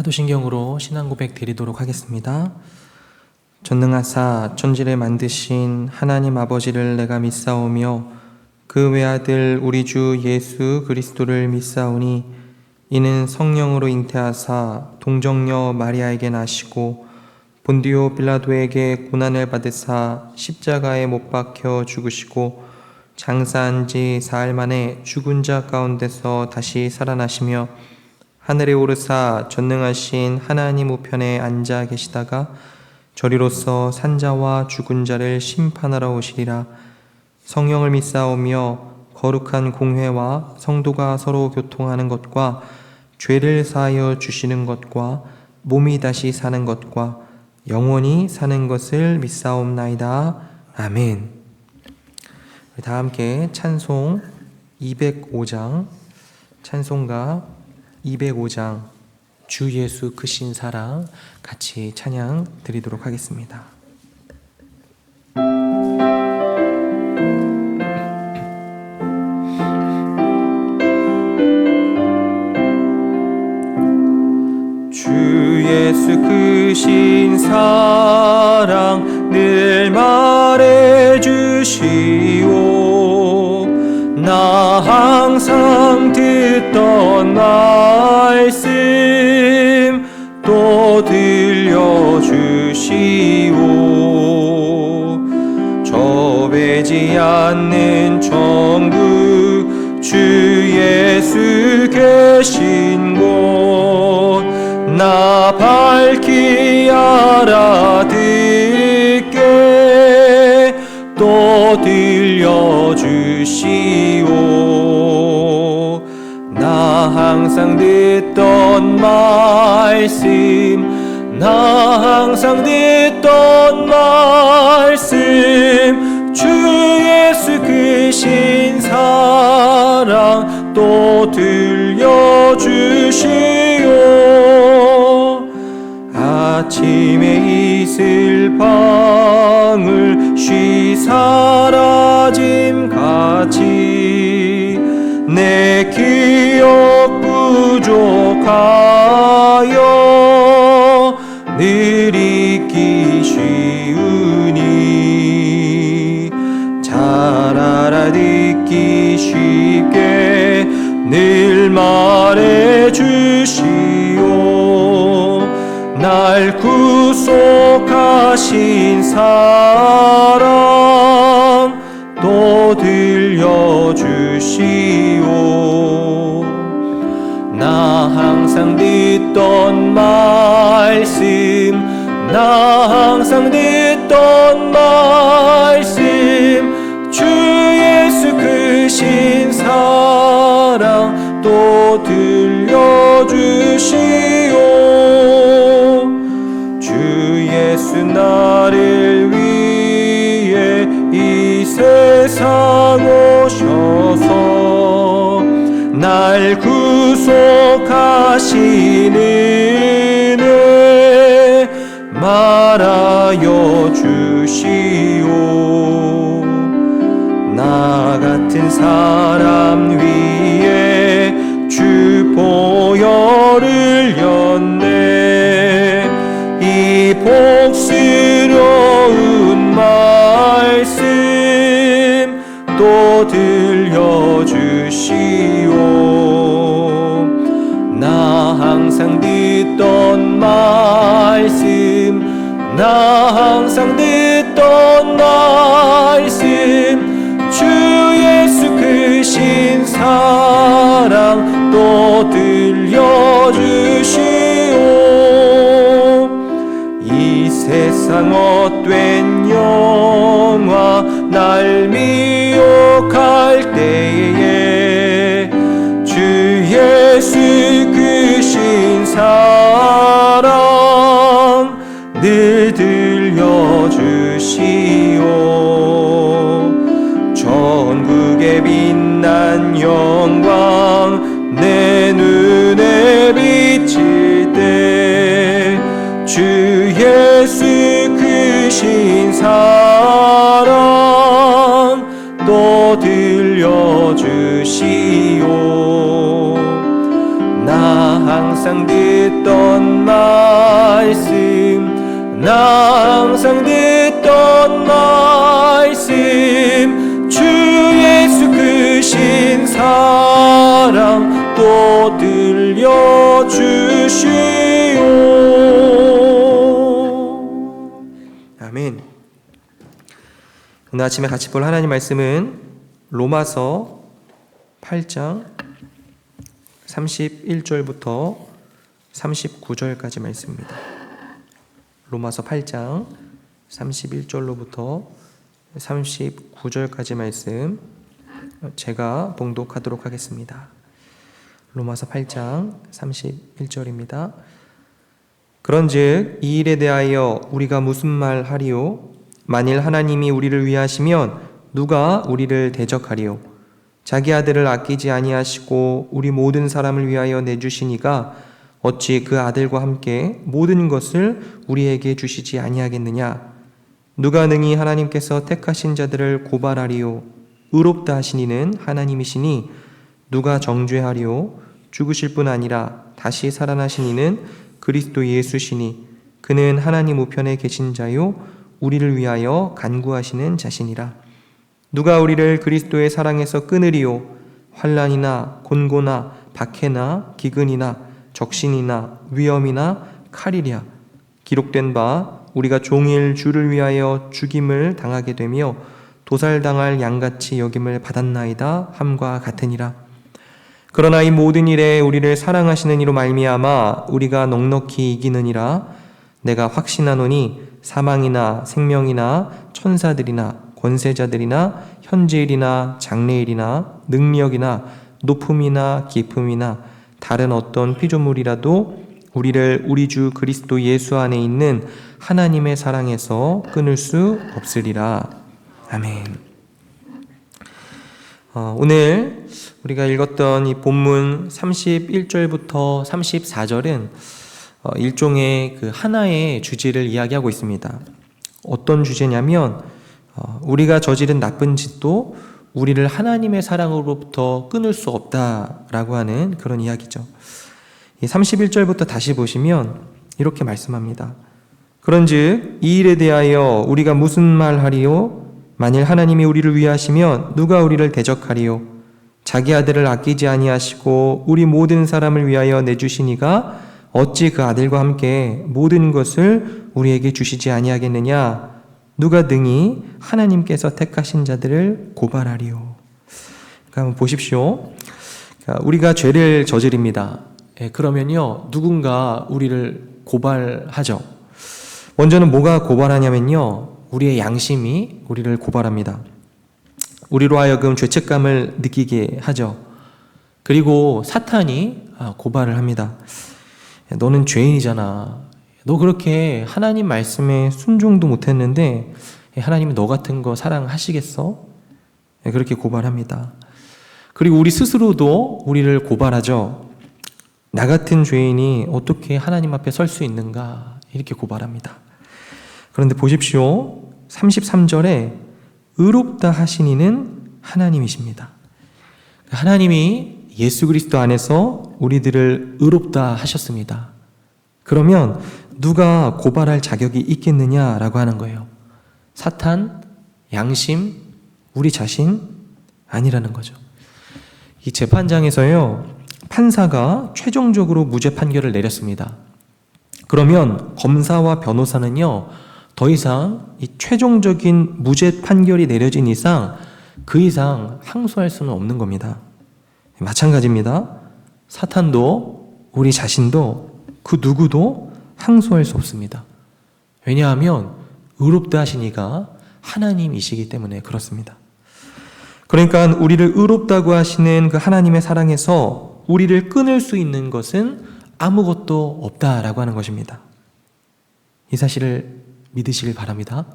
사도신경으로 신앙 고백 드리도록 하겠습니다. 전능하사 천지를 만드신 하나님 아버지를 내가 믿사오며 그 외아들 우리 주 예수 그리스도를 믿사오니 이는 성령으로 잉태하사 동정녀 마리아에게 나시고 본디오 빌라도에게 고난을 받으사 십자가에 못 박혀 죽으시고 장사한 지 사흘 만에 죽은 자 가운데서 다시 살아나시며 하늘에 오르사 전능하신 하나님 우편에 앉아 계시다가 저리로서 산자와 죽은 자를 심판하러 오시리라. 성령을 믿사오며 거룩한 공회와 성도가 서로 교통하는 것과 죄를 사하여 주시는 것과 몸이 다시 사는 것과 영원히 사는 것을 믿사옵나이다. 아멘. 다 함께 찬송 205장, 찬송가 205장 주 예수 크신 사랑 같이 찬양 드리도록 하겠습니다. 주 예수 크신 사랑 늘 말해주시오. 나 항상 듣던 말씀 또 들려주시오. 좁지 않는 천국 주 예수 계신 곳 나 밝히 알아듣게 또 들려주시오. 나 항상 듣던 말씀 나 항상 듣던 말씀 주 예수 크신 사랑 또 들려주시오. 아침에 이슬 방울 쉬 사라짐 같이 내 기억 부족하여 늘 잊기 쉬우니 잘 알아듣기 쉽게 늘 말해주시오. 날 구속하신 사랑 또 들려주시오. 나 항상 듣던 말씀 나 항상 듣던 말씀 주 예수 크신 사랑 또 들려주시오. 주 예수 나를 위해 이 세상 오셔서 날 구속하신 은혜 말하여 주시오. 나 같은 사람 위에 주 보혈을 였네. 이 복스러운 말씀 또 들려주시오. 나 항상 듣던 말씀 나 항상 듣던 말씀 주 예수 크신 사랑 또 들려주시오. 이 세상 헛된 영화 날 미혹할 때에 주 예수 크신 사랑 늘 들려주시오. 전국에 빛난 영광 내 눈에 비칠 때 주 예수 크신 사랑 또 들려주시오. 나 나 항상 듣던 말씀, 나 항상 듣던 말씀, 주 예수 크신 사랑 또 들려주시오. 아멘. 오늘 아침에 같이 볼 하나님 말씀은 로마서 8장 31절부터 39절까지 말씀입니다. 로마서 8장 31절로부터 39절까지 말씀 제가 봉독하도록 하겠습니다. 로마서 8장 31절입니다. 그런즉 이 일에 대하여 우리가 무슨 말 하리요? 만일 하나님이 우리를 위하시면 누가 우리를 대적하리요? 자기 아들을 아끼지 아니하시고 우리 모든 사람을 위하여 내주시니가 어찌 그 아들과 함께 모든 것을 우리에게 주시지 아니하겠느냐? 누가 능히 하나님께서 택하신 자들을 고발하리요? 의롭다 하시니는 하나님이시니 누가 정죄하리요? 죽으실 뿐 아니라 다시 살아나시니는 그리스도 예수시니 그는 하나님 우편에 계신 자요 우리를 위하여 간구하시는 자시니라. 누가 우리를 그리스도의 사랑에서 끊으리요? 환난이나 곤고나 박해나 기근이나 적신이나 위험이나 칼이랴. 기록된 바 우리가 종일 주를 위하여 죽임을 당하게 되며 도살당할 양같이 여김을 받았나이다 함과 같으니라. 그러나 이 모든 일에 우리를 사랑하시는 이로 말미암아 우리가 넉넉히 이기느니라. 내가 확신하노니 사망이나 생명이나 천사들이나 권세자들이나 현재일이나 장래일이나 능력이나 높음이나 깊음이나 다른 어떤 피조물이라도 우리를 우리 주 그리스도 예수 안에 있는 하나님의 사랑에서 끊을 수 없으리라. 아멘. 오늘 우리가 읽었던 이 본문 31절부터 34절은 일종의 그 하나의 주제를 이야기하고 있습니다. 어떤 주제냐면 우리가 저지른 나쁜 짓도 우리를 하나님의 사랑으로부터 끊을 수 없다라고 하는 그런 이야기죠. 31절부터 다시 보시면 이렇게 말씀합니다. 그런즉 이 일에 대하여 우리가 무슨 말 하리요? 만일 하나님이 우리를 위하시면 누가 우리를 대적하리요? 자기 아들을 아끼지 아니하시고 우리 모든 사람을 위하여 내주시니가 어찌 그 아들과 함께 모든 것을 우리에게 주시지 아니하겠느냐? 누가 능히 하나님께서 택하신 자들을 고발하리요? 한번 보십시오. 우리가 죄를 저지릅니다. 그러면요, 누군가 우리를 고발하죠. 먼저는 뭐가 고발하냐면요, 우리의 양심이 우리를 고발합니다. 우리로 하여금 죄책감을 느끼게 하죠. 그리고 사탄이 고발을 합니다. 너는 죄인이잖아. 너 그렇게 하나님 말씀에 순종도 못했는데 하나님이 너 같은 거 사랑하시겠어? 그렇게 고발합니다. 그리고 우리 스스로도 우리를 고발하죠. 나 같은 죄인이 어떻게 하나님 앞에 설 수 있는가? 이렇게 고발합니다. 그런데 보십시오. 33절에 의롭다 하시니는 하나님이십니다. 하나님이 예수 그리스도 안에서 우리들을 의롭다 하셨습니다. 그러면 누가 고발할 자격이 있겠느냐라고 하는 거예요. 사탄, 양심, 우리 자신 아니라는 거죠. 이 재판장에서요, 판사가 최종적으로 무죄 판결을 내렸습니다. 그러면 검사와 변호사는요, 더 이상 이 최종적인 무죄 판결이 내려진 이상 그 이상 항소할 수는 없는 겁니다. 마찬가지입니다. 사탄도 우리 자신도 그 누구도 항소할 수 없습니다. 왜냐하면 의롭다 하시니가 하나님이시기 때문에 그렇습니다. 그러니까 우리를 의롭다고 하시는 그 하나님의 사랑에서 우리를 끊을 수 있는 것은 아무것도 없다라고 하는 것입니다. 이 사실을 믿으시길 바랍니다.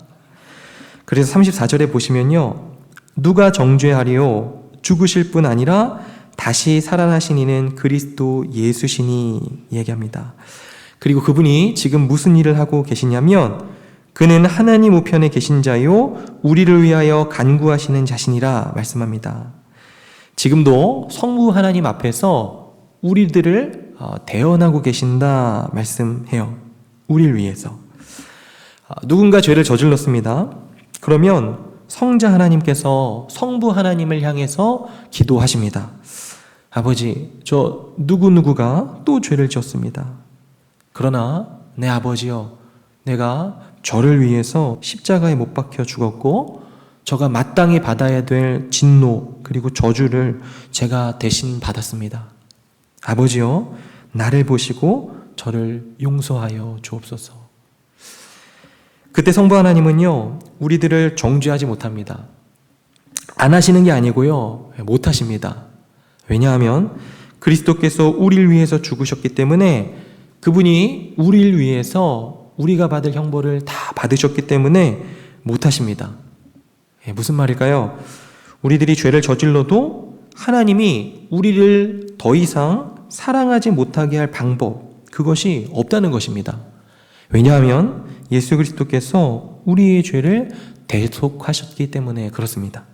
그래서 34절에 보시면요, 누가 정죄하리요? 죽으실 뿐 아니라 다시 살아나신 이는 그리스도 예수시니 얘기합니다. 그리고 그분이 지금 무슨 일을 하고 계시냐면 그는 하나님 우편에 계신 자요 우리를 위하여 간구하시는 자신이라 말씀합니다. 지금도 성부 하나님 앞에서 우리들을 대언하고 계신다 말씀해요. 우리를 위해서. 누군가 죄를 저질렀습니다. 그러면 성자 하나님께서 성부 하나님을 향해서 기도하십니다. 아버지, 저 누구누구가 또 죄를 지었습니다. 그러나 내 아버지여, 내가 저를 위해서 십자가에 못 박혀 죽었고 저가 마땅히 받아야 될 진노 그리고 저주를 제가 대신 받았습니다. 아버지여, 나를 보시고 저를 용서하여 주옵소서. 그때 성부 하나님은요, 우리들을 정죄하지 못합니다. 안 하시는 게 아니고요, 못 하십니다. 왜냐하면 그리스도께서 우리를 위해서 죽으셨기 때문에, 그분이 우리를 위해서 우리가 받을 형벌을 다 받으셨기 때문에 못 하십니다. 무슨 말일까요? 우리들이 죄를 저질러도 하나님이 우리를 더 이상 사랑하지 못하게 할 방법, 그것이 없다는 것입니다. 왜냐하면 예수 그리스도께서 우리의 죄를 대속하셨기 때문에 그렇습니다.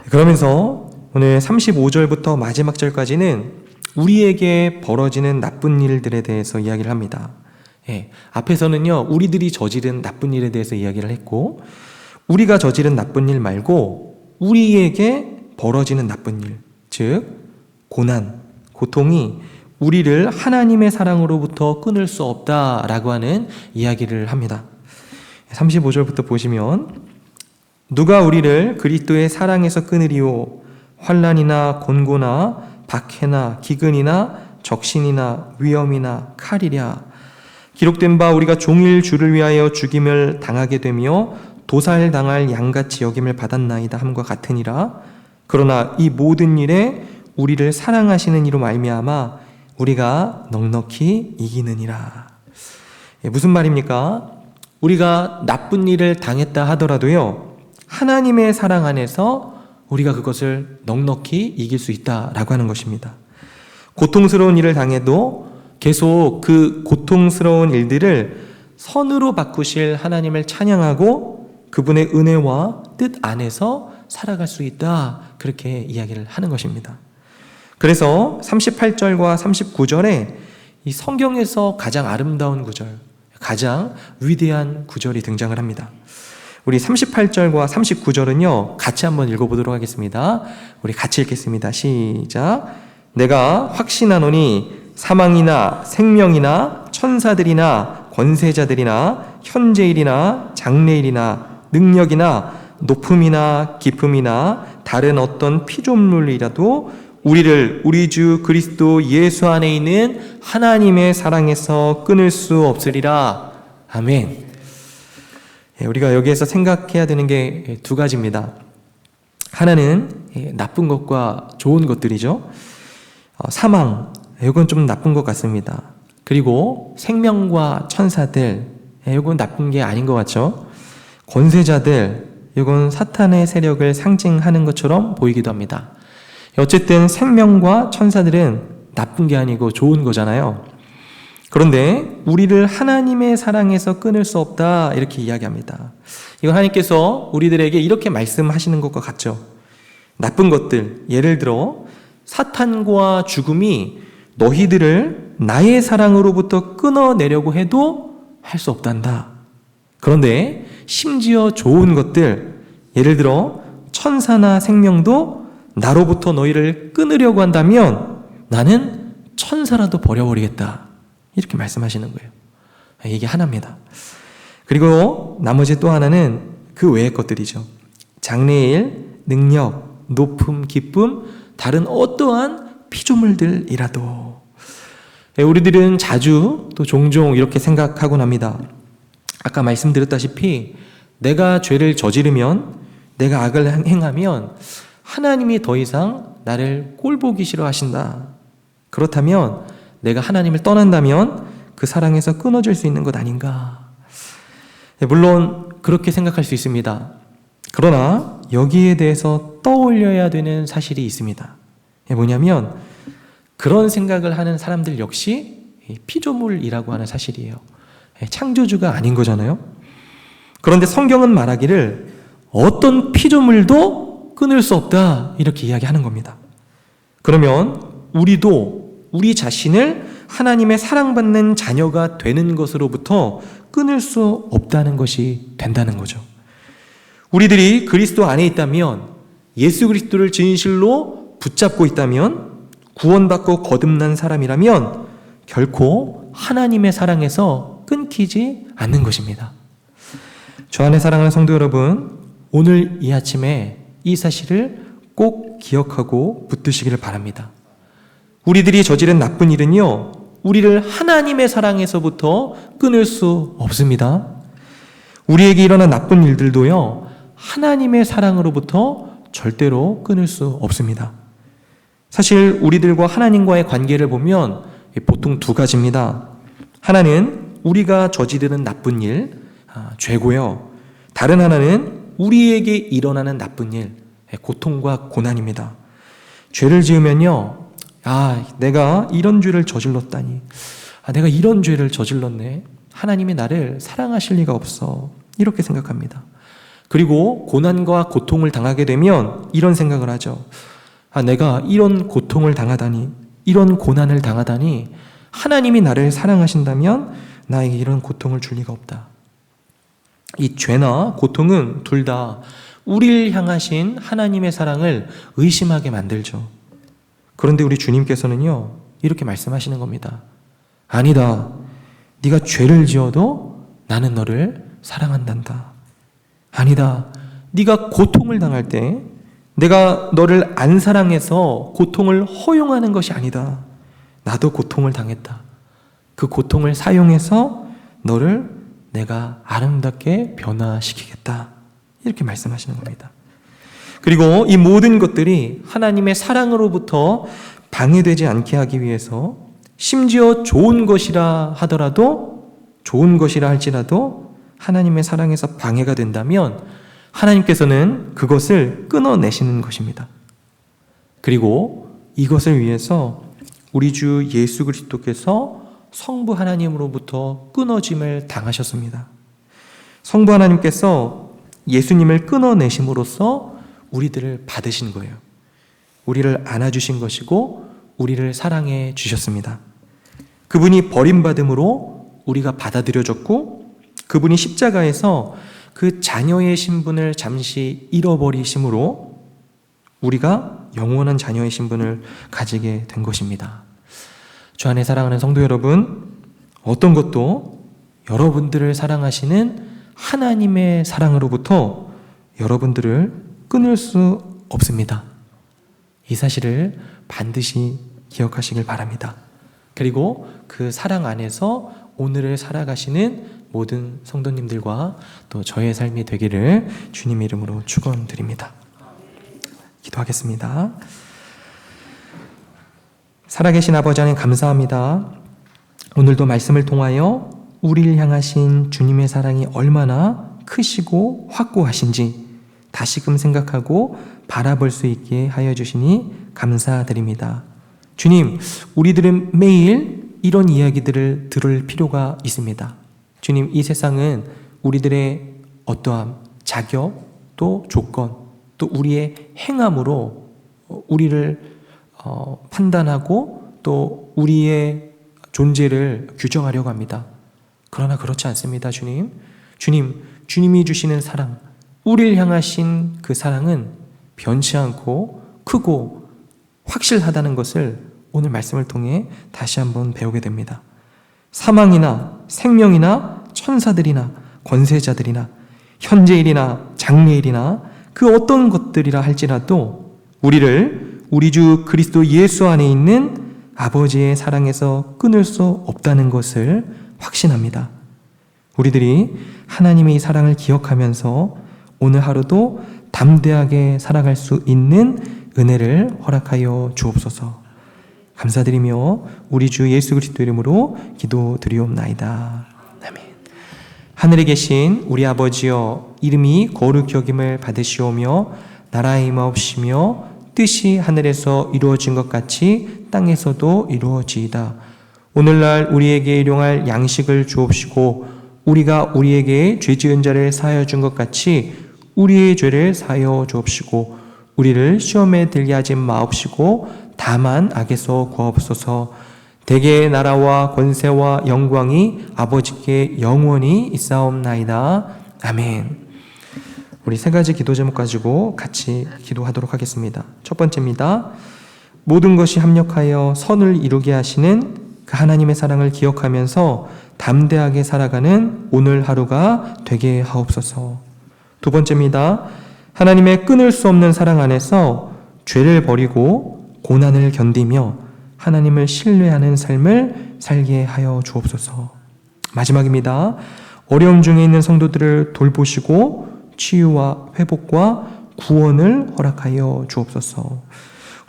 그러면서 오늘 35절부터 마지막 절까지는 우리에게 벌어지는 나쁜 일들에 대해서 이야기를 합니다. 앞에서는요, 우리들이 저지른 나쁜 일에 대해서 이야기를 했고, 우리가 저지른 나쁜 일 말고 우리에게 벌어지는 나쁜 일, 즉 고난, 고통이 우리를 하나님의 사랑으로부터 끊을 수 없다라고 하는 이야기를 합니다. 35절부터 보시면, 누가 우리를 그리스도의 사랑에서 끊으리요? 환난이나 곤고나 박해나 기근이나 적신이나 위험이나 칼이랴. 기록된 바 우리가 종일 주를 위하여 죽임을 당하게 되며 도살당할 양같이 여김을 받았나이다 함과 같으니라. 그러나 이 모든 일에 우리를 사랑하시는 이로 말미암아 우리가 넉넉히 이기느니라. 무슨 말입니까? 우리가 나쁜 일을 당했다 하더라도요, 하나님의 사랑 안에서 우리가 그것을 넉넉히 이길 수 있다라고 하는 것입니다. 고통스러운 일을 당해도 계속 그 고통스러운 일들을 선으로 바꾸실 하나님을 찬양하고 그분의 은혜와 뜻 안에서 살아갈 수 있다, 그렇게 이야기를 하는 것입니다. 그래서 38절과 39절에 이 성경에서 가장 아름다운 구절, 가장 위대한 구절이 등장을 합니다. 우리 38절과 39절은요, 같이 한번 읽어보도록 하겠습니다. 우리 같이 읽겠습니다. 시작. 내가 확신하노니 사망이나 생명이나 천사들이나 권세자들이나 현재일이나 장래일이나 능력이나 높음이나 깊음이나 다른 어떤 피조물이라도 우리를 우리 주 그리스도 예수 안에 있는 하나님의 사랑에서 끊을 수 없으리라. 아멘. 우리가 여기에서 생각해야 되는 게 두 가지입니다. 하나는 나쁜 것과 좋은 것들이죠. 사망, 이건 좀 나쁜 것 같습니다. 그리고 생명과 천사들, 이건 나쁜 게 아닌 것 같죠. 권세자들, 이건 사탄의 세력을 상징하는 것처럼 보이기도 합니다. 어쨌든 생명과 천사들은 나쁜 게 아니고 좋은 거잖아요. 그런데 우리를 하나님의 사랑에서 끊을 수 없다, 이렇게 이야기합니다. 이건 하나님께서 우리들에게 이렇게 말씀하시는 것과 같죠. 나쁜 것들, 예를 들어 사탄과 죽음이 너희들을 나의 사랑으로부터 끊어내려고 해도 할 수 없단다. 그런데 심지어 좋은 것들, 예를 들어 천사나 생명도 나로부터 너희를 끊으려고 한다면 나는 천사라도 버려버리겠다, 이렇게 말씀하시는 거예요. 이게 하나입니다. 그리고 나머지 또 하나는 그 외의 것들이죠. 장래일, 능력, 높음, 기쁨, 다른 어떠한 피조물들이라도. 우리들은 자주 또 종종 이렇게 생각하곤 합니다. 아까 말씀드렸다시피 내가 죄를 저지르면, 내가 악을 행하면 하나님이 더 이상 나를 꼴보기 싫어하신다. 그렇다면 내가 하나님을 떠난다면 그 사랑에서 끊어질 수 있는 것 아닌가. 물론 그렇게 생각할 수 있습니다. 그러나 여기에 대해서 떠올려야 되는 사실이 있습니다. 뭐냐면 그런 생각을 하는 사람들 역시 피조물이라고 하는 사실이에요. 창조주가 아닌 거잖아요. 그런데 성경은 말하기를 어떤 피조물도 끊을 수 없다, 이렇게 이야기하는 겁니다. 그러면 우리도 우리 자신을 하나님의 사랑받는 자녀가 되는 것으로부터 끊을 수 없다는 것이 된다는 거죠. 우리들이 그리스도 안에 있다면, 예수 그리스도를 진실로 붙잡고 있다면, 구원받고 거듭난 사람이라면 결코 하나님의 사랑에서 끊기지 않는 것입니다. 저 안에 사랑하는 성도 여러분, 오늘 이 아침에 이 사실을 꼭 기억하고 붙드시기를 바랍니다. 우리들이 저지른 나쁜 일은요, 우리를 하나님의 사랑에서부터 끊을 수 없습니다. 우리에게 일어난 나쁜 일들도요, 하나님의 사랑으로부터 절대로 끊을 수 없습니다. 사실 우리들과 하나님과의 관계를 보면 보통 두 가지입니다. 하나는 우리가 저지르는 나쁜 일, 죄고요. 다른 하나는 우리에게 일어나는 나쁜 일, 고통과 고난입니다. 죄를 지으면요, 내가 이런 죄를 저질렀다니, 내가 이런 죄를 저질렀네, 하나님이 나를 사랑하실 리가 없어, 이렇게 생각합니다. 그리고 고난과 고통을 당하게 되면 이런 생각을 하죠. 내가 이런 고통을 당하다니, 이런 고난을 당하다니, 하나님이 나를 사랑하신다면 나에게 이런 고통을 줄 리가 없다. 이 죄나 고통은 둘 다 우리를 향하신 하나님의 사랑을 의심하게 만들죠. 그런데 우리 주님께서는요, 이렇게 말씀하시는 겁니다. 아니다. 네가 죄를 지어도 나는 너를 사랑한단다. 아니다. 네가 고통을 당할 때 내가 너를 안 사랑해서 고통을 허용하는 것이 아니다. 나도 고통을 당했다. 그 고통을 사용해서 너를 내가 아름답게 변화시키겠다. 이렇게 말씀하시는 겁니다. 그리고 이 모든 것들이 하나님의 사랑으로부터 방해되지 않게 하기 위해서, 심지어 좋은 것이라 하더라도, 좋은 것이라 할지라도 하나님의 사랑에서 방해가 된다면 하나님께서는 그것을 끊어내시는 것입니다. 그리고 이것을 위해서 우리 주 예수 그리스도께서 성부 하나님으로부터 끊어짐을 당하셨습니다. 성부 하나님께서 예수님을 끊어내심으로써 우리들을 받으신 거예요. 우리를 안아주신 것이고 우리를 사랑해 주셨습니다. 그분이 버림받음으로 우리가 받아들여졌고, 그분이 십자가에서 그 자녀의 신분을 잠시 잃어버리심으로 우리가 영원한 자녀의 신분을 가지게 된 것입니다. 주 안에 사랑하는 성도 여러분, 어떤 것도 여러분들을 사랑하시는 하나님의 사랑으로부터 여러분들을 끊을 수 없습니다. 이 사실을 반드시 기억하시길 바랍니다. 그리고 그 사랑 안에서 오늘을 살아가시는 모든 성도님들과 또 저의 삶이 되기를 주님 이름으로 축원드립니다. 기도하겠습니다. 살아계신 아버지 하나님 감사합니다. 오늘도 말씀을 통하여 우리를 향하신 주님의 사랑이 얼마나 크시고 확고하신지 다시금 생각하고 바라볼 수 있게 하여 주시니 감사드립니다. 주님, 우리들은 매일 이런 이야기들을 들을 필요가 있습니다. 주님, 이 세상은 우리들의 어떠함, 자격, 또 조건, 또 우리의 행함으로 우리를 판단하고 또 우리의 존재를 규정하려고 합니다. 그러나 그렇지 않습니다, 주님. 주님이 주시는 사랑, 우리를 향하신 그 사랑은 변치 않고 크고 확실하다는 것을 오늘 말씀을 통해 다시 한번 배우게 됩니다. 사망이나 생명이나 천사들이나 권세자들이나 현재일이나 장래일이나 그 어떤 것들이라 할지라도 우리를 우리 주 그리스도 예수 안에 있는 아버지의 사랑에서 끊을 수 없다는 것을 확신합니다. 우리들이 하나님의 이 사랑을 기억하면서 오늘 하루도 담대하게 살아갈 수 있는 은혜를 허락하여 주옵소서. 감사드리며 우리 주 예수 그리스도 이름으로 기도드리옵나이다. 아멘. 하늘에 계신 우리 아버지여, 이름이 거룩히 여김을 받으시오며 나라의 임하옵시며 뜻이 하늘에서 이루어진 것 같이 땅에서도 이루어지이다. 오늘날 우리에게 일용할 양식을 주옵시고 우리가 우리에게 죄 지은 자를 사하여 준 것 같이 우리의 죄를 사하여 주옵시고 우리를 시험에 들게 하지 마옵시고 다만 악에서 구하옵소서. 대개의 나라와 권세와 영광이 아버지께 영원히 있사옵나이다. 아멘. 우리 세 가지 기도 제목 가지고 같이 기도하도록 하겠습니다. 첫 번째입니다. 모든 것이 합력하여 선을 이루게 하시는 그 하나님의 사랑을 기억하면서 담대하게 살아가는 오늘 하루가 되게 하옵소서. 두 번째입니다. 하나님의 끊을 수 없는 사랑 안에서 죄를 버리고 고난을 견디며 하나님을 신뢰하는 삶을 살게 하여 주옵소서. 마지막입니다. 어려움 중에 있는 성도들을 돌보시고 치유와 회복과 구원을 허락하여 주옵소서.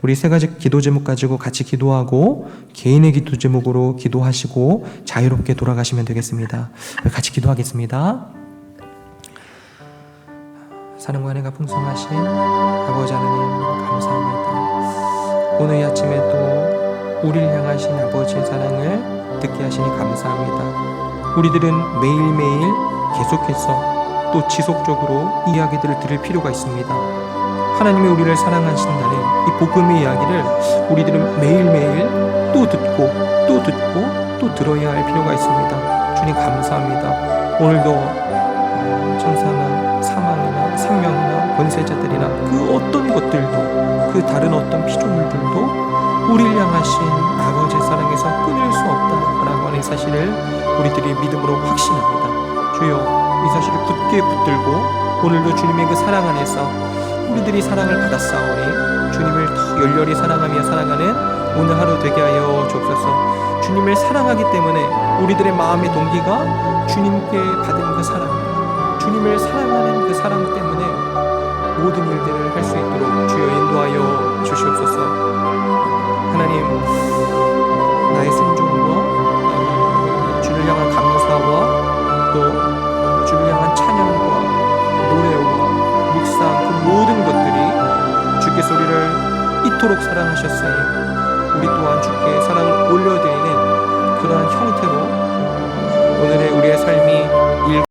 우리 세 가지 기도 제목 가지고 같이 기도하고 개인의 기도 제목으로 기도하시고 자유롭게 돌아가시면 되겠습니다. 같이 기도하겠습니다. 사랑과 은혜가 풍성하신 아버지 하나님 감사합니다. 오늘 이 아침에 또 우리를 향하신 아버지의 사랑을 듣게 하시니 감사합니다. 우리들은 매일매일 계속해서 또 지속적으로 이 이야기들을 들을 필요가 있습니다. 하나님이 우리를 사랑하신다는 이 복음의 이야기를 우리들은 매일매일 또 듣고 또 들어야 할 필요가 있습니다. 주님 감사합니다. 오늘도 천사나 사망이나 생명이나 권세자들이나 그 어떤 것들도 그 다른 어떤 피조물들도 우리를 향하신 아버지의 사랑에서 끊을 수 없다라고 하는 사실을 우리들이 믿음으로 확신합니다. 주여 이 사실을 굳게 붙들고 오늘도 주님의 그 사랑 안에서 우리들이 사랑을 받았사오니 주님을 더 열렬히 사랑하며 살아가는 오늘 하루 되게 하여 주옵소서. 주님을 사랑하기 때문에 우리들의 마음의 동기가 주님께 받은 그 사랑, 주님을 사랑하는 그 사랑 때문에 모든 일들을 할 수 있도록 주여 인도하여 주시옵소서. 하나님, 나의 순종과 주를 향한 감사와 또 주를 향한 찬양과 노래와 묵상 그 모든 것들이 주께서 우리를 이토록 사랑하셨으니 우리 또한 주께 사랑을 올려드리는 그러한 형태로 오늘의 우리의 삶이